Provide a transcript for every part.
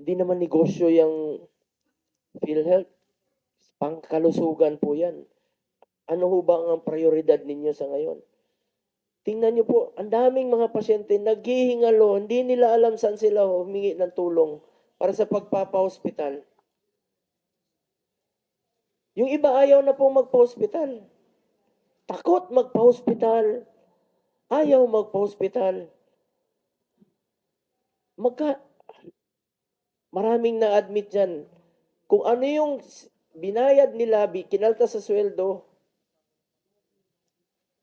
Hindi naman negosyo yung PhilHealth. Pangkalusugan po yan. Ano ho ba ang prioridad ninyo sa ngayon? Tingnan niyo po, ang daming mga pasyente naghihingalo, hindi nila alam saan sila humingi ng tulong para sa pagpapa-hospital. Yung iba ayaw na pong magpa-hospital. Takot magpa-hospital. Ayaw magpa-hospital. Maraming na-admit dyan. Kung ano yung binayad nila, kinalta sa sweldo,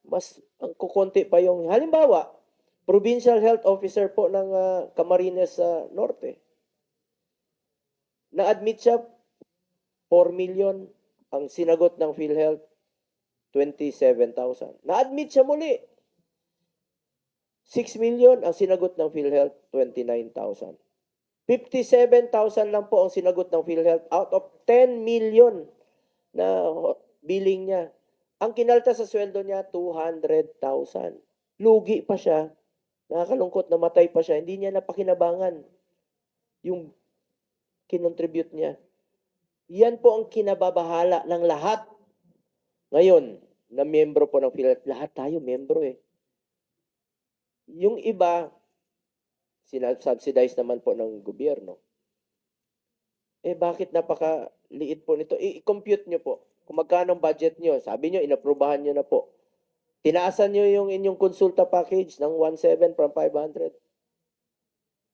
mas ang kukonti pa yung, halimbawa, provincial health officer po ng Camarines Norte. Na-admit siya, 4 million ang sinagot ng PhilHealth, 27,000. Na-admit siya muli, 6 million ang sinagot ng PhilHealth, 29,000. 57,000 lang po ang sinagot ng PhilHealth out of 10 million na billing niya. Ang kinalta sa sweldo niya, 200,000. Lugi pa siya. Nakakalungkot, namatay pa siya. Hindi niya napakinabangan yung kinontribute niya. Yan po ang kinababahala ng lahat. Ngayon, na miyembro po ng PhilHealth, lahat tayo miyembro eh. Yung iba, sinasubsidize naman po ng gobyerno. Bakit napakaliit po nito? I-compute nyo po. Kung magkano ang budget nyo, sabi nyo, inaprubahan nyo na po. Tinaasan nyo yung inyong konsulta package ng 1.7 from 500.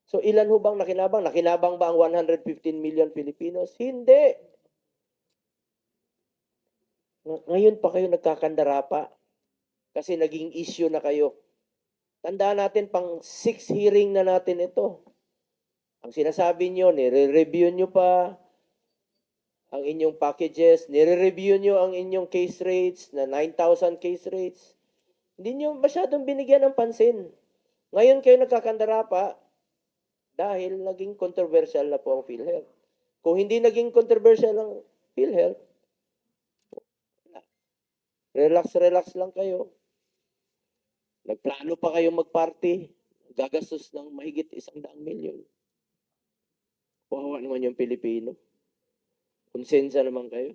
So, ilan ho bang nakinabang? Nakinabang ba ang 115 million Filipinos? Hindi. Ngayon pa kayo nagkakandara pa. Kasi naging issue na kayo. Tandaan natin, pang 6 hearing na natin ito. Ang sinasabi nyo, nire-review nyo pa ang inyong packages, nire-review nyo ang inyong case rates na 9,000 case rates. Hindi nyo masyadong binigyan ng pansin. Ngayon kayo nagkakandara pa dahil naging controversial na po ang PhilHealth. Kung hindi naging controversial ang PhilHealth, relax lang kayo. Nagplano pa kayo mag-party, gagastos ng mahigit 100 milyon. Kawawa naman yung Pilipino. Konsensya naman kayo.